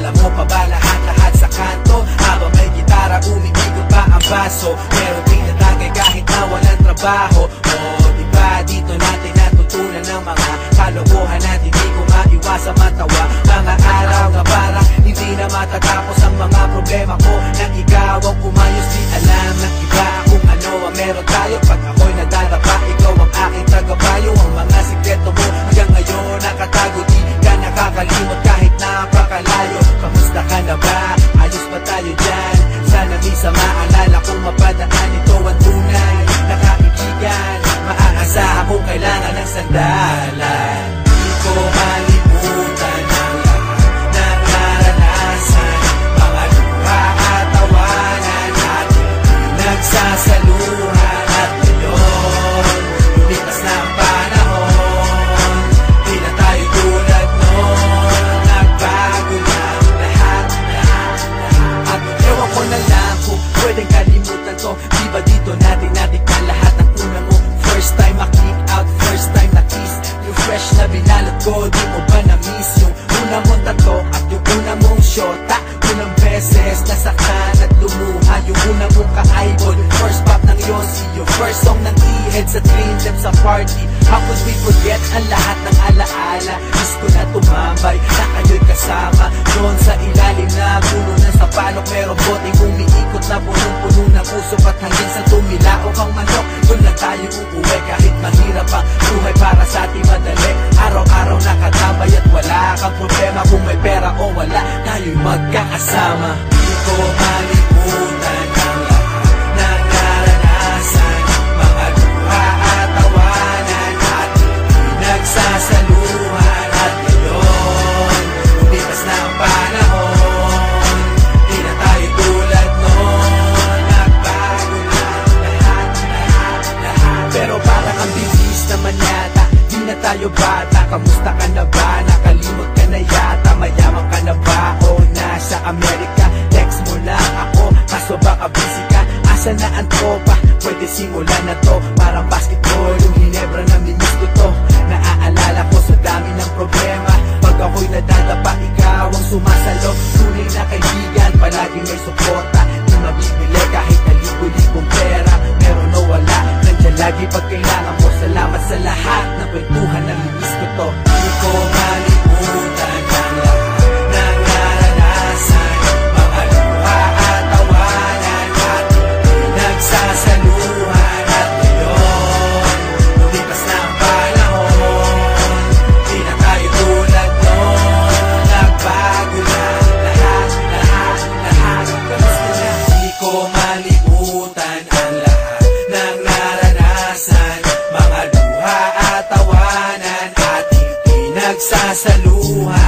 Alam mo pa ba lahat sa kanto? Habang may gitara, umiikot pa ang baso. Pero tinatagay kahit na walang trabaho. Diba dito natin natutunan ng mga kalokohan at hindi ko maiwasang matawa. Mga araw na parang hindi na matatapos ang mga problema ko. Nang ikaw ang umayos, di alam ng iba kung ano ang meron tayo. Pag ako'y nadadapa, ikaw ang aking tagapayo. Ang mga sikreto mo hanggang ngayon nakatago, di ka nakakalimot kahit napakalayo. Kamusta ka na ba? Ayos ba tayo dyan? Sana minsan maalala kung mapadaan ito ang tunay na kaibigan. Maaasahan kung kailangan ng sandalan. Di ko malimutan ang lahat ng naranasan, mga luha at tawanan natin nagsasaluhan. At ngayon, lumipas na ang panahon, di na tayo tulad noon. Nagbago na lahat. At ewan ko na lang kung pwedeng kalimutan to. Di ba dito natin natikman lahat ng una mo? First time ma-click out, first time na-kiss. Yung fresh na binalot ko, di mo ba na-miss? Yung una mong tato at yung una mong shota. Unang beses nasaktan at lumuha. Yung una mong ka-idol, first pop ng Yossi. Yung first song ng E-Head sa Dream Team sa party. How could we forget ang lahat ng alaala? Miss ko na tumambay na kayo'y kasama doon sa ilalim na puno ng sapalok. Merong boteng umiikot na punong-puno ng usok. At hanggang sa tumilaok ang manok, doon lang tayo uuwi. Kahit mahirap ang buhay, para sa ating madali. Araw-araw nakatambay at wala kang problema. Kung may pera o wala, tayo'y magkakasama. Di ko malimutan ang lahat ng naranasan, mga luha at tawanan natin nagsasaluhan. At ngayon, lumipas na ang panahon, di na tayo tulad noon. Nagbago na lahat. Pero parang ang bilis naman yata, di na tayo bata. Kamusta ka na ba? Nakalimot ka na yata. Mayaman ka na ba o nasa Amerika? Text mo lang ako, kaso baka busy ka. Asa na ang tropa? Pwede simulan na to. Parang basketball, yung Ginebra na minis ko to. Naaalala ko sa dami ng problema. Pag ako'y nadadapa, ikaw ang sumasalo. Tunay na kaibigan, palagi may suporta. Di mabibili kahit naligo-ligong pera. Meron o wala, nandiyan lagi pag kailangan mo. Salamat sa lahat ng kwentuhan na minis ko to. Di ko malimutan ang lahat ng naranasan, mga luha at tawanan natin nagsasaluhan. At ngayon, lumipas na ang panahon, di na tayo tulad noon. Nagbago na lahat. Kamusta na? Di ko malimutan ang lahat ng naranasan, mga luha at tawanan ating pinagsasaluhan.